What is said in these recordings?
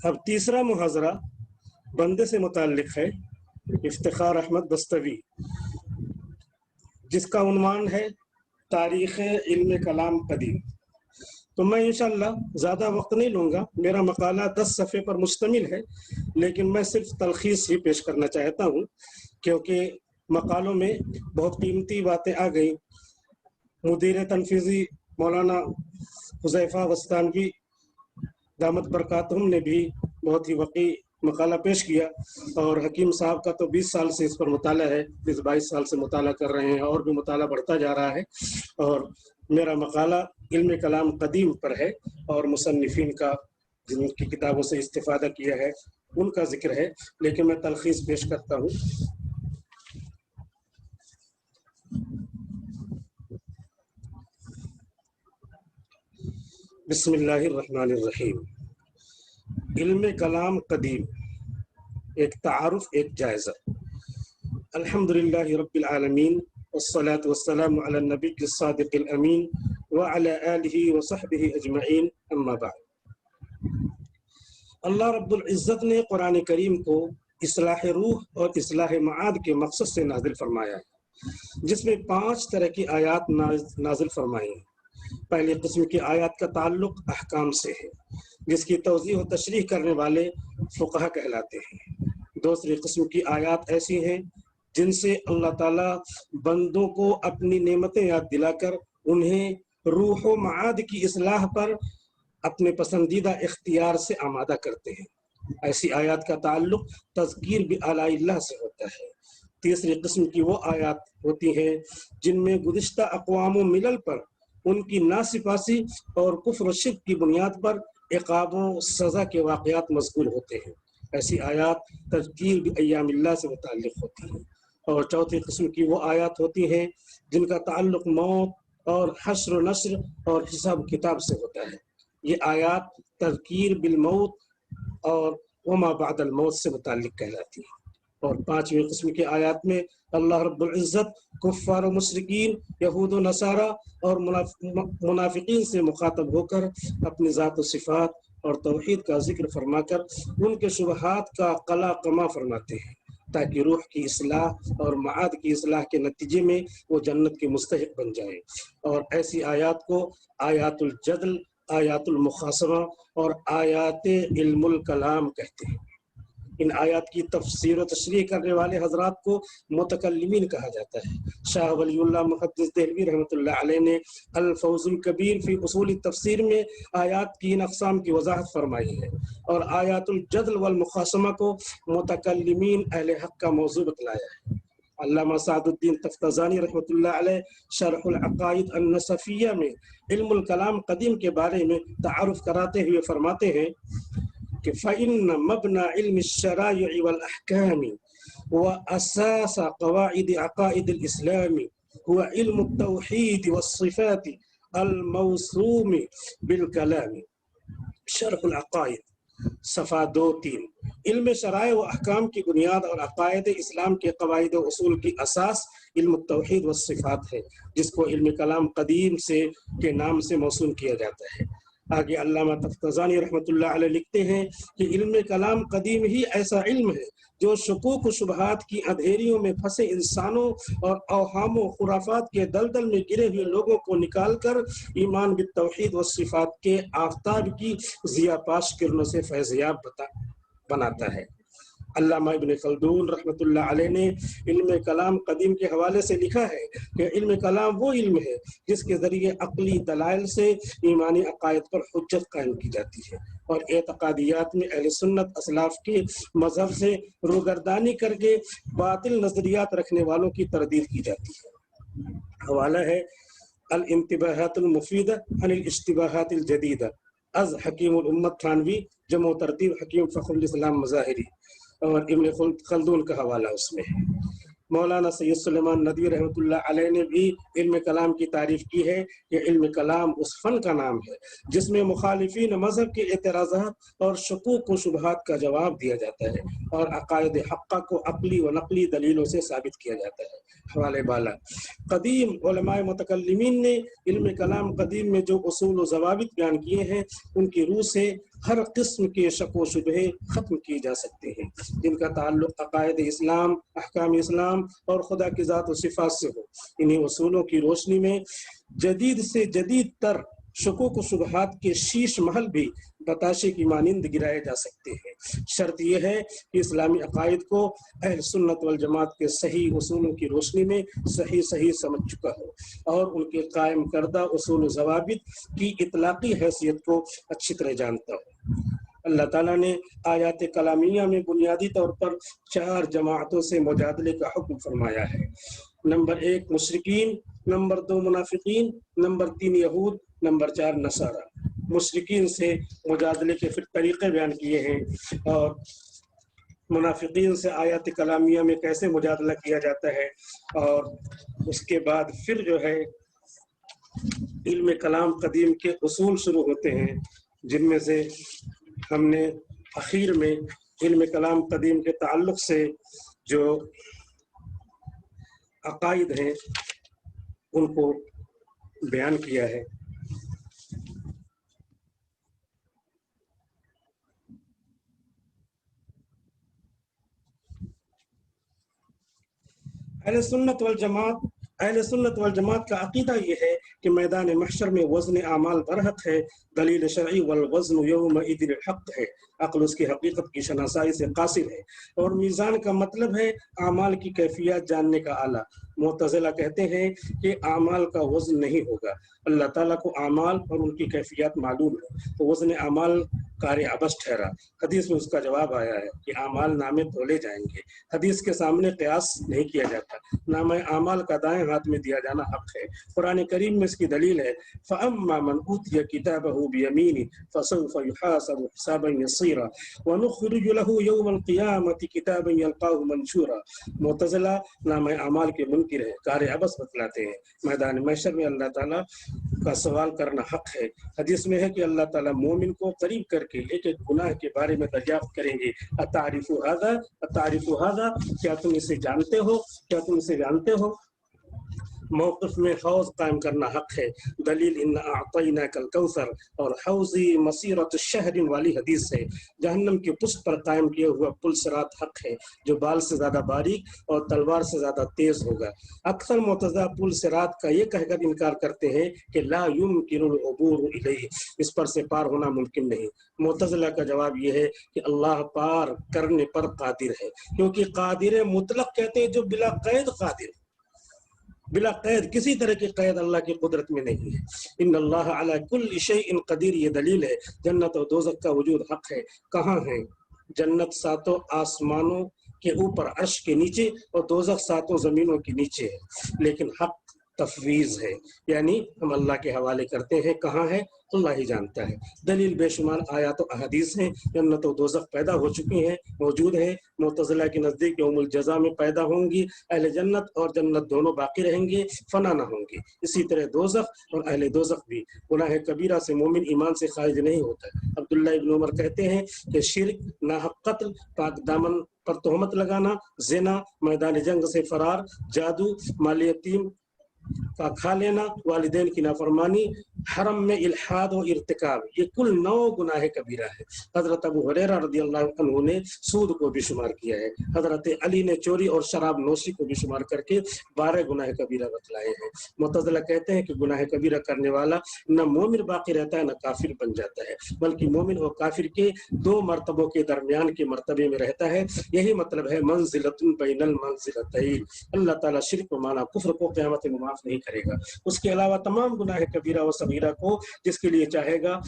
اب تیسرا محاضرہ بندے سے متعلق ہے، افتخار احمد دستوی، جس کا عنوان ہے تاریخ علم کلام قدیم۔ تو میں انشاءاللہ زیادہ وقت نہیں لوں گا، میرا مقالہ 10 صفحے پر مشتمل ہے، لیکن میں صرف تلخیص ہی پیش کرنا چاہتا ہوں کیونکہ مقالوں میں بہت قیمتی باتیں آ گئیں۔ مدیر تنفیذی مولانا حذیفہ وستانوی دامت برکاتہم نے بھی بہت ہی وقی مقالہ پیش کیا، اور حکیم صاحب کا تو 20 سال سے اس پر مطالعہ ہے، 22 سال سے مطالعہ کر رہے ہیں، اور بھی مطالعہ بڑھتا جا رہا ہے۔ اور میرا مقالہ علم کلام قدیم پر ہے، اور مصنفین کا جن کی کتابوں سے استفادہ کیا ہے ان کا ذکر ہے، لیکن میں تلخیص پیش کرتا ہوں۔ بسم اللہ الرحمن الرحیم۔ علم کلام قدیم، ایک تعارف، ایک جائزہ۔ الحمدللہ رب العالمین، والصلاة والسلام علی النبی الصادق الامین وعلی آلہ وصحبہ اجمعین، اما بعد۔ اللہ رب العزت نے قرآن کریم کو اصلاح روح اور اصلاح معاد کے مقصد سے نازل فرمایا ہے، جس میں 5 طرح کی آیات نازل فرمائی ہیں۔ پہلی قسم کی آیات کا تعلق احکام سے ہے، جس کی توضیح و تشریح کرنے والے فقہا کہلاتے ہیں۔ دوسری قسم کی آیات ایسی ہیں جن سے اللہ تعالیٰ بندوں کو اپنی نعمتیں یاد دلا کر انہیں روح و معاد کی اصلاح پر اپنے پسندیدہ اختیار سے آمادہ کرتے ہیں۔ ایسی آیات کا تعلق تذکیر بآلاء اللہ سے ہوتا ہے۔ تیسری قسم کی وہ آیات ہوتی ہیں جن میں گزشتہ اقوام و ملل پر ان کی ناسپاسی اور کفر و شرک کی بنیاد پر عقاب و سزا کے واقعات مذکور ہوتے ہیں۔ ایسی آیات تذکیر بایام اللہ سے متعلق ہوتی ہیں۔ اور چوتھی قسم کی وہ آیات ہوتی ہیں جن کا تعلق موت اور حشر و نشر اور حساب کتاب سے ہوتا ہے۔ یہ آیات تذکیر بالموت اور وما بعد الموت سے متعلق کہلاتی ہیں۔ اور پانچویں قسم کی آیات میں اللہ رب العزت کفار و مشرکین، یہود و نصارہ اور منافقین سے مخاطب ہو کر اپنی ذات و صفات اور توحید کا ذکر فرما کر ان کے شبہات کا قلا قما فرماتے ہیں، تاکہ روح کی اصلاح اور معاد کی اصلاح کے نتیجے میں وہ جنت کے مستحق بن جائے۔ اور ایسی آیات کو آیات الجدل، آیات المخاصمہ اور آیات علم الکلام کہتے ہیں۔ ان آیات کی تفسیر و تشریح کرنے والے حضرات کو متکلمین کہا جاتا ہے۔ شاہ ولی اللہ محدث دہلوی رحمۃ اللہ علیہ نے الفوز الکبیر فی اصول التفسیر میں آیات کی ان اقسام کی وضاحت فرمائی ہے، اور آیات الجدل والمخاصمہ کو متکلمین اہل حق کا موضوع بتلایا ہے۔ علامہ سعد الدین تفتزانی رحمۃ اللہ علیہ شرح العقائد النصفیہ میں علم الکلام قدیم کے بارے میں تعارف کراتے ہوئے فرماتے ہیں کہ فَإِنَّ مَبْنَى عِلْمِ الشَّرَائِعِ وَالْأَحْكَامِ وَأَسَاسَ قَوَاعِدِ عَقَائِدِ الْإِسْلَامِ هُوَ عِلْمُ التَّوْحِيدِ وَالصِّفَاتِ الْمَوْسُومِ بِالْكَلَامِ۔ شرح العقائد صفحہ 2-3۔ علم شرائع و احکام کی بنیاد اور عقائد اسلام کے قواعد و اصول کی اساس علم التوحید والصفات ہے، جس کو علم کلام قدیم کے نام سے موسوم کیا جاتا ہے۔ آگے علامہ تفتزانی رحمۃ اللہ علیہ لکھتے ہیں کہ علم کلام قدیم ہی ایسا علم ہے جو شکوک و شبہات کی اندھیریوں میں پھنسے انسانوں اور اوہام و خرافات کے دلدل میں گرے ہوئے لوگوں کو نکال کر ایمان بالتوحید والصفات کے آفتاب کی ضیاء پاش کرنوں سے فیضیاب بناتا ہے۔ علامہ ابن خلدون رحمۃ اللہ علیہ نے علم کلام قدیم کے حوالے سے لکھا ہے کہ علم کلام وہ علم ہے جس کے ذریعے عقلی دلائل سے ایمانی عقائد پر حجت قائم کی جاتی ہے، اور اعتقادیات میں اہل سنت اسلاف کے مذہب سے روگردانی کر کے باطل نظریات رکھنے والوں کی تردید کی جاتی ہے۔ حوالہ ہے الانتباہات المفیدہ عن الاشتباہات الجدیدہ از حکیم الامت تھانوی، جمع و ترتیب حکیم فخر الاسلام مظاہری، اور ابن خلدون کا حوالہ اس میں ہے۔ مولانا سید سلیمان ندوی رحمۃ اللہ علیہ نے بھی علم کلام کی تعریف کی ہے کہ علم کلام اس فن کا نام ہے جس میں مخالفین مذہب کے اعتراضات اور شکوک و شبہات کا جواب دیا جاتا ہے، اور عقائد حقہ کو عقلی و نقلی دلیلوں سے ثابت کیا جاتا ہے۔ حوالے بالا۔ قدیم علماء متکلمین نے علم کلام قدیم میں جو اصول و ضوابط بیان کیے ہیں ان کی روح سے ہر قسم کے شک و شبہے ختم کی جا سکتے ہیں جن کا تعلق عقائد اسلام، احکام اسلام اور خدا کی ذات و صفات سے ہو۔ انہی اصولوں کی روشنی میں جدید سے جدید تر شکوک و شبہات کے شیش محل بھی بتاشے کی مانند گرائے جا سکتے ہیں۔ شرط یہ ہے کہ اسلامی عقائد کو اہل سنت والجماعت کے صحیح اصولوں کی روشنی میں صحیح سمجھ چکا ہو اور ان کے قائم کردہ اصول و ضوابط کی اطلاقی حیثیت کو اچھی طرح جانتا ہو۔ اللہ تعالیٰ نے آیات کلامیہ میں بنیادی طور پر 4 جماعتوں سے مجادلے کا حکم فرمایا ہے۔ نمبر 1 مشرکین، نمبر 2 منافقین، نمبر 3 یہود، نمبر 4 نصارہ۔ مشرکین سے مجادلے کے پھر طریقے بیان کیے ہیں اور منافقین سے آیات کلامیہ میں کیسے مجادلہ کیا جاتا ہے، اور اس کے بعد پھر جو ہے علم کلام قدیم کے اصول شروع ہوتے ہیں، جن میں سے ہم نے اخیر میں علم کلام قدیم کے تعلق سے جو عقائد ہیں ان کو بیان کیا ہے۔ اہل سنت والجماعت کا عقیدہ یہ ہے کہ میدان محشر میں وزن اعمال برحق ہے، دلیل شرعی والوزن یومئذ الحق ہے، عقل اس کی حقیقت کی شناسائی سے قاصر ہے، اور میزان کا مطلب ہے اعمال کی کیفیات جاننے کا آلہ۔ معتزلہ کہتے ہیں کہ اعمال کا وزن نہیں ہوگا، اللہ تعالیٰ کو اعمال اور ان کی کیفیات معلوم ہے، تو وزن اعمال کار عبث ٹھہرا۔ حدیث میں اس کا جواب آیا ہے کہ اعمال نامے تولے جائیں گے۔ حدیث کے سامنے قیاس نہیں کیا جاتا، نامہ اعمال کا دائیں ہاتھ میں دیا جانا حق ہے۔ قرآن کریم میں اس کی دلیل ہے، فَأَمَّا مَنْ أُوتِيَ كِتَابَهُ بِيَمِينِهِ فَسَوْفَ يُحَاسَبُ حِسَابًا يَسِيرًا وَنُخْرِجُ لَهُ يَوْمَ الْقِيَامَةِ كِتَابًا يَلْقَاهُ مَنْشُورًا۔ معتزلہ نامہ اعمال کے منکر ہے، کار عبث بتلاتے ہیں۔ میدان محشر میں اللہ تعالیٰ کا سوال کرنا حق ہے۔ حدیث میں ہے کہ اللہ تعالیٰ مومن کو قریب کر کے ایک ایک گناہ کے بارے میں دریافت کریں گے، اتعرف ھذا اتعرف ھذا، کیا تم اسے جانتے ہو، کیا تم اسے جانتے ہو۔ موقف میں حوض قائم کرنا حق ہے، دلیل ان اعطیناک الکوثر اور حوضی مسیرۃ الشہر والی حدیث ہے۔ جہنم کی پشت پر قائم کیا ہوا پل صراط حق ہے، جو بال سے زیادہ باریک اور تلوار سے زیادہ تیز ہوگا۔ اکثر معتزلہ پل صراط کا یہ کہہ کر انکار کرتے ہیں کہ لا یمکن العبور الیہ، اس پر سے پار ہونا ممکن نہیں۔ معتزلہ کا جواب یہ ہے کہ اللہ پار کرنے پر قادر ہے، کیونکہ قادر مطلق کہتے ہیں جو بلا قید قادر، بلا قید، کسی طرح کی قید اللہ کی قدرت میں نہیں ہے۔ ان اللہ علی کل شیء قدیر، یہ دلیل ہے۔ جنت اور دوزخ کا وجود حق ہے۔ کہاں ہے؟ جنت 7 آسمانوں کے اوپر عرش کے نیچے، اور دوزخ 7 زمینوں کے نیچے ہے، لیکن حق تفویض ہے، یعنی ہم اللہ کے حوالے کرتے ہیں۔ کہاں ہے؟ اللہ ہی جانتا ہے۔ دلیل بے شمار آیات و احادیث ہیں۔ جنت و دوزخ پیدا ہو چکی ہیں، موجود ہیں۔ معتزلہ کے نزدیک یوم الجزا میں پیدا ہوں گی۔ اہل جنت اور جنت دونوں باقی رہیں گے، فنا نہ ہوں گے۔ اسی طرح دوزخ اور اہل دوزخ بھی۔ گناہ کبیرہ سے مومن ایمان سے خارج نہیں ہوتا۔ عبداللہ ابن عمر کہتے ہیں کہ شرک، ناحق قتل، پاک دامن پر تہمت لگانا، زنا، میدان جنگ سے فرار، جادو، مال یتیم کا کھا لینا، والدین کی نافرمانی، حرم میں الحاد و ارتکاب، یہ کل 9 گناہ کبیرہ ہے۔ حضرت ابو ہریرہ رضی اللہ عنہ نے سود کو بھی شمار کیا ہے۔ حضرت علی نے چوری اور شراب نوشی کو بھی شمار کر کے 12 گناہ کبیرہ بتلائے ہیں۔ معتزلہ کہتے ہیں کہ گناہ کبیرہ کرنے والا نہ مومن باقی رہتا ہے، نہ کافر بن جاتا ہے، بلکہ مومن اور کافر کے 2 مرتبوں کے درمیان کے مرتبے میں رہتا ہے۔ یہی مطلب ہے منزلۃ بین المنزلتین۔ اللہ تعالیٰ شرک و معنی کفر کو قیامت میں معاف نہیں کرے گا۔ اس کے علاوہ تمام گناہ کبیرہ و صغیرہ کو جس کے لیے چاہے گا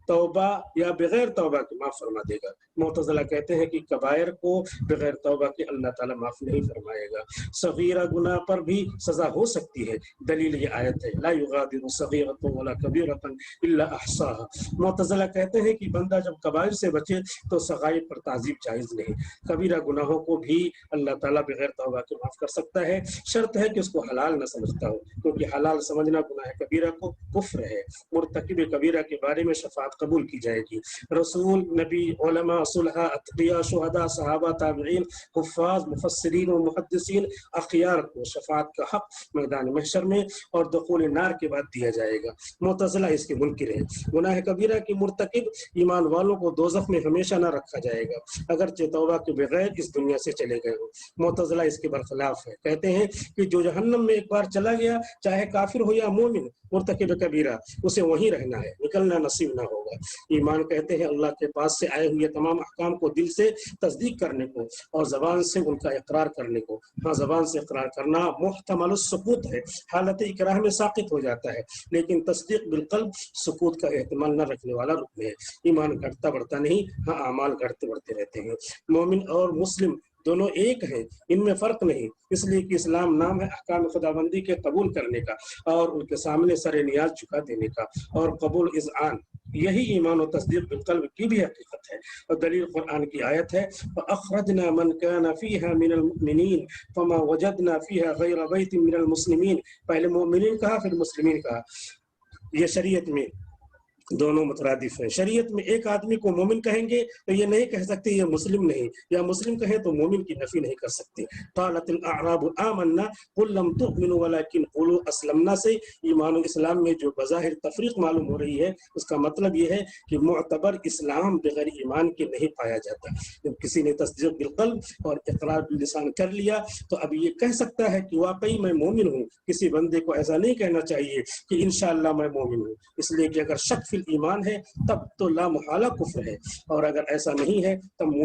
توبہ یا بغیر توبہ کے معاف فرما دے گا۔ معتزلہ کہتے ہیں کہ کبائر کو بغیر توبہ کے اللہ تعالیٰ معاف نہیں فرمائے گا۔ صغیرہ گناہ پر بھی سزا ہو سکتی ہے، دلیل یہ آیت ہے، لا یغادر صغیرۃ ولا کبیرۃ الا احصاها۔ معتزلہ کہتے ہیں کہ بندہ جب کبائر سے بچے تو صغائر پر تعذیب جائز نہیں۔ کبیرہ گناہوں کو بھی اللہ تعالیٰ بغیر توبہ کے معاف کر سکتا ہے، شرط ہے کہ اس کو حلال نہ سمجھتا ہو، کیونکہ حلال سمجھنا گناہ کبیرہ کو کفر ہے۔ مرتکب کبیرہ کے بارے میں شفاعت بات قبول کی جائے گی۔ رسول، نبی، علماء، صلحاء، اتقیاء، شہداء، صحابہ، تابعین، حفاظ، مفسرین و محدثین، اخیار کو شفاعت کا حق میدان محشر میں اور دخول نار کے بعد دیا جائے گا۔ معتزلہ اس کے منکر ہیں۔ گناہ کبیرہ کے مرتکب ایمان والوں کو دوزخ میں ہمیشہ نہ رکھا جائے گا اگرچہ توبہ کے بغیر اس دنیا سے چلے گئے ہو۔ معتزلہ اس کے برخلاف ہے، کہتے ہیں کہ جو جہنم میں ایک بار چلا گیا، چاہے کافر ہو یا مومن، مرتکب کبیرہ، اسے وہیں رہنا ہے، نکلنا نصیب نہ ہوگا۔ ایمان کہتے ہیں اللہ کے پاس سے آئے ہوئے تمام احکام کو دل سے تصدیق کرنے کو اور زبان سے ان کا اقرار کرنے کو۔ ہاں، زبان سے اقرار کرنا محتمل السقوط ہے، حالت اکراہ میں ساقط ہو جاتا ہے، لیکن تصدیق بالقلب سقوط کا احتمال نہ رکھنے والا رکن ہے۔ ایمان گھٹتا بڑھتا نہیں، ہاں اعمال گھٹتے بڑھتے رہتے ہیں۔ مومن اور مسلم دونوں ایک ہیں، ان میں فرق نہیں، اس لیے کہ اسلام نام ہے احکام خداوندی کے قبول کرنے کا اور ان کے سامنے سر نیاز جھکا دینے کا، اور قبول اذعان، یہی ایمان و تصدیق بالقلب کی بھی حقیقت ہے۔ اور دلیل قرآن کی آیت ہے فَأَخْرَجْنَا مَنْ كَانَ فِيهَا مِنَ الْمُؤْمِنِينَ فَمَا وَجَدْنَا فِيهَا غَيْرَ بَيْتٍ مِنَ الْمُسْلِمِينَ۔ پہلے مومنین کہا پھر مسلمین کہا، یہ شریعت میں دونوں مترادف ہیں۔ شریعت میں ایک آدمی کو مومن کہیں گے تو یہ نہیں کہہ سکتے یہ مسلم نہیں، یا مسلم کہیں تو مومن کی نفی نہیں کر سکتے۔ قالت الاعراب آمنا قل لم تؤمنوا ولكن قولوا اسلمنا سے ایمان و اسلام میں جو بظاہر تفریق معلوم ہو رہی ہے، اس کا مطلب یہ ہے کہ معتبر اسلام بغیر ایمان کے نہیں پایا جاتا۔ جب کسی نے تصدیق بالقلب اور اقرار باللسان کر لیا تو اب یہ کہہ سکتا ہے کہ واقعی میں مومن ہوں۔ کسی بندے کو ایسا نہیں کہنا چاہیے کہ انشاءاللہ میں مومن ہوں، اس لیے کہ اگر شک فی ایمان ہے تب تو لا محالہ کفر ہے، اور اگر ایسا نہیں ہے تب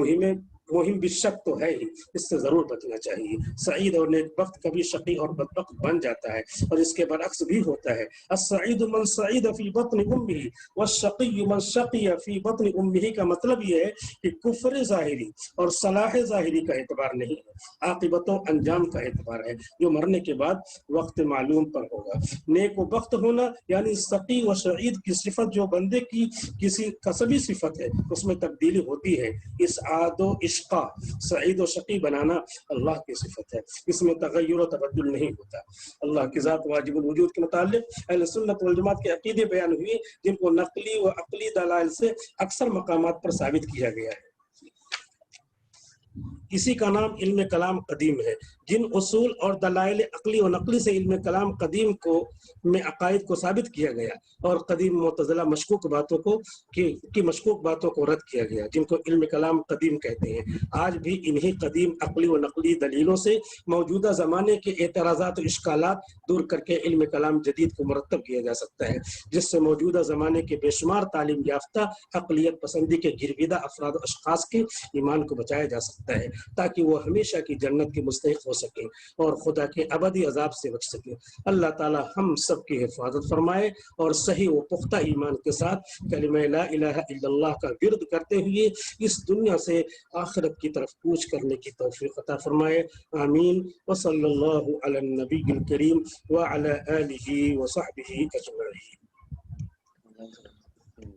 موہم بالشک تو ہے ہی، اس سے ضرور بچنا چاہیے۔ سعید اور نیک بخت کبھی شقی اور بدبخت بن جاتا ہے، اور اس کے برعکس بھی ہوتا ہے۔ السعید من سعید فی بطن امہ والشقی من شقی فی بطن امہ کا مطلب یہ ہے کہ کفر ظاہری اور صلاح ظاہری کا اعتبار نہیں ہے، عاقبت و انجام کا اعتبار ہے جو مرنے کے بعد وقت معلوم پر ہوگا۔ نیک و بخت ہونا یعنی سقی و سعید کی صفت جو بندے کی کسی کسبی صفت ہے، اس میں تبدیلی ہوتی ہے۔ اسعاد و اشقا، سعید و شقی بنانا اللہ کی صفت ہے، اس میں تغیر و تبدل نہیں ہوتا۔ اللہ کی ذات واجب الوجود کے متعلق اہل سنت والجماعت کے عقیدے بیان ہوئے جن کو نقلی و عقلی دلائل سے اکثر مقامات پر ثابت کیا گیا ہے۔ اسی کا نام علم کلام قدیم ہے۔ جن اصول اور دلائل عقلی و نقلی سے علم کلام قدیم میں عقائد کو ثابت کیا گیا اور قدیم معتزلہ مشکوک باتوں کو رد کیا گیا، جن کو علم کلام قدیم کہتے ہیں۔ آج بھی انہی قدیم عقلی و نقلی دلیلوں سے موجودہ زمانے کے اعتراضات و اشکالات دور کر کے علم کلام جدید کو مرتب کیا جا سکتا ہے، جس سے موجودہ زمانے کے بے شمار تعلیم یافتہ عقلیت پسندی کے گرویدہ افراد و اشخاص کے ایمان کو بچایا جا سکتا ہے، تاکہ وہ ہمیشہ کی جنت کے مستحق ہو سکیں اور خدا کے ابدی عذاب سے بچ سکیں۔ اللہ تعالی ہم سب کی حفاظت فرمائے اور صحیح و پختہ ایمان کے ساتھ کلمہ لا الہ الا اللہ کا ورد کرتے ہوئے اس دنیا سے آخرت کی طرف کوچ کرنے کی توفیق عطا فرمائے، آمین۔ وصلی اللہ علی النبی الکریم وعلی آلہ وصحبہ اجمعین۔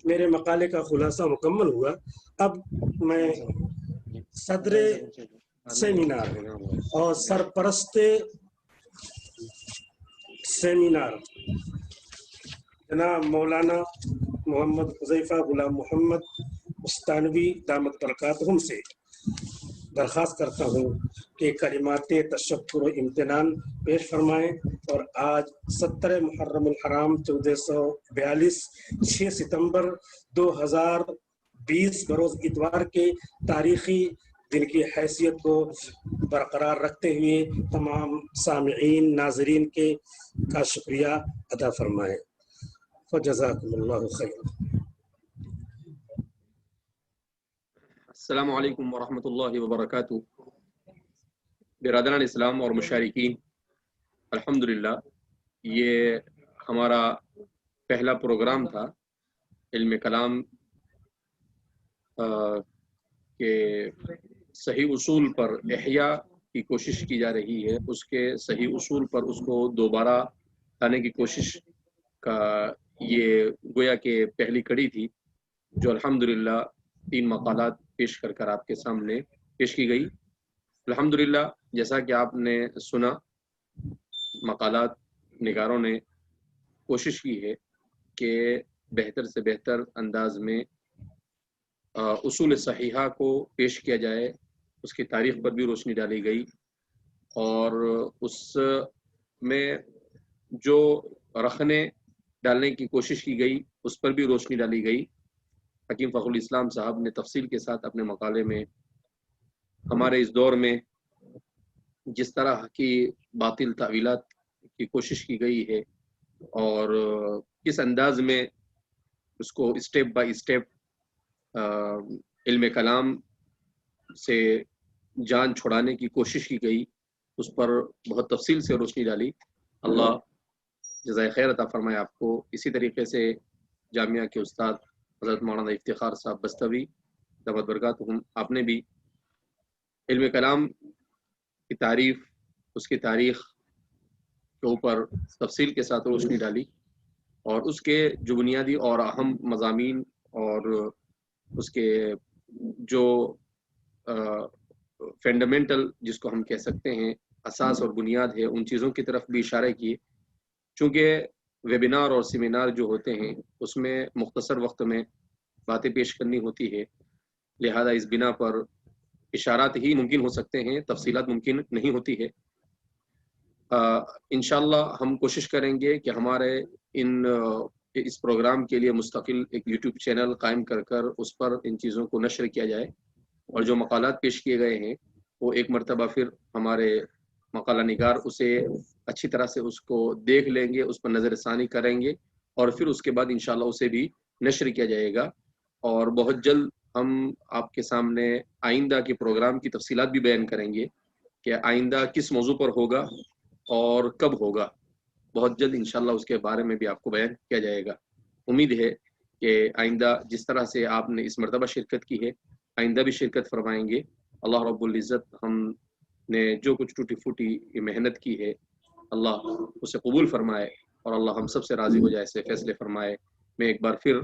میرے مقالے کا خلاصہ مکمل ہوا۔ اب میں صدر سیمینار اور سرپرست سیمینار جناب مولانا محمد حذیفہ غلام محمد مستانوی دامت برکاتہم سے درخواست کرتا ہوں کہ کلمات تشکر و امتنان پیش فرمائیں، اور آج 17 محرم الحرام 1442 6 ستمبر 2020 بروز اتوار کے تاریخی دن کی حیثیت کو برقرار رکھتے ہوئے تمام سامعین ناظرین کا شکریہ ادا فرمائیں۔ فجزاکم اللہ خیر۔ السلام علیکم ورحمۃ اللہ وبرکاتہ۔ برادران اسلام اور مشارکین، الحمدللہ یہ ہمارا پہلا پروگرام تھا علم کلام کے صحیح اصول پر احیاء کی کوشش کی جا رہی ہے، اس کے صحیح اصول پر اس کو دوبارہ لانے کی کوشش کا یہ گویا کہ پہلی کڑی تھی، جو الحمدللہ 3 مقالات پیش کر آپ کے سامنے پیش کی گئی۔ الحمدللہ جیسا کہ آپ نے سنا، مقالات نگاروں نے کوشش کی ہے کہ بہتر سے بہتر انداز میں اصول صحیحہ کو پیش کیا جائے، اس کی تاریخ پر بھی روشنی ڈالی گئی، اور اس میں جو رخنے ڈالنے کی کوشش کی گئی اس پر بھی روشنی ڈالی گئی۔ حکیم فخر الاسلام صاحب نے تفصیل کے ساتھ اپنے مقالے میں ہمارے اس دور میں جس طرح کی باطل تعویلات کی کوشش کی گئی ہے اور کس انداز میں اس کو اسٹیپ بائی اسٹیپ علم کلام سے جان چھڑانے کی کوشش کی گئی، اس پر بہت تفصیل سے روشنی ڈالی۔ اللہ جزائے خیر عطا فرمائے آپ کو۔ اسی طریقے سے جامعہ کے استاد حضرت مولانا افتخار صاحب بستوی دامت برکاتہم، آپ نے بھی علم کلام کی تعریف، اس کی تاریخ کے اوپر تفصیل کے ساتھ روشنی ڈالی، اور اس کے جو بنیادی اور اہم مضامین اور اس کے جو فنڈامنٹل جس کو ہم کہہ سکتے ہیں اساس اور بنیاد ہے، ان چیزوں کی طرف بھی اشارہ کیے۔ چونکہ ویبینار اور سیمینار جو ہوتے ہیں اس میں مختصر وقت میں باتیں پیش کرنی ہوتی ہے، لہذا اس بنا پر اشارات ہی ممکن ہو سکتے ہیں، تفصیلات ممکن نہیں ہوتی ہے۔ انشاءاللہ ہم کوشش کریں گے کہ ہمارے اس پروگرام کے لیے مستقل ایک یوٹیوب چینل قائم کر اس پر ان چیزوں کو نشر کیا جائے، اور جو مقالات پیش کیے گئے ہیں وہ ایک مرتبہ پھر ہمارے مقالہ نگار اسے اچھی طرح سے اس کو دیکھ لیں گے، اس پر نظر ثانی کریں گے، اور پھر اس کے بعد انشاءاللہ اسے بھی نشر کیا جائے گا۔ اور بہت جلد ہم آپ کے سامنے آئندہ کے پروگرام کی تفصیلات بھی بیان کریں گے کہ آئندہ کس موضوع پر ہوگا اور کب ہوگا۔ بہت جلد انشاءاللہ اس کے بارے میں بھی آپ کو بیان کیا جائے گا۔ امید ہے کہ آئندہ جس طرح سے آپ نے اس مرتبہ شرکت کی ہے آئندہ بھی شرکت فرمائیں گے۔ اللہ رب العزت ہم نے جو کچھ ٹوٹی پھوٹی محنت کی ہے اللہ اسے قبول فرمائے، اور اللہ ہم سب سے راضی ہو جائے، سے فیصلے فرمائے۔ میں ایک بار پھر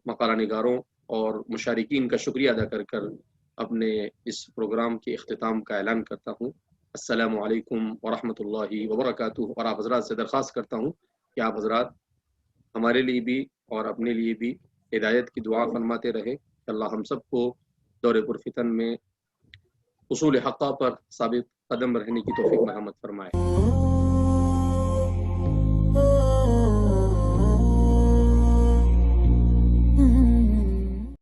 مقالہ نگاروں اور مشارکین کا شکریہ ادا کر اپنے اس پروگرام کے اختتام کا اعلان کرتا ہوں۔ السلام علیکم ورحمۃ اللہ وبرکاتہ، اور آپ حضرات سے درخواست کرتا ہوں کہ آپ حضرات ہمارے لیے بھی اور اپنے لیے بھی ہدایت کی دعا فرماتے رہے کہ اللہ ہم سب کو دور پرفتن میں اصول حقہ پر ثابت قدم رہنے کی توفیق مرحمت فرمائے۔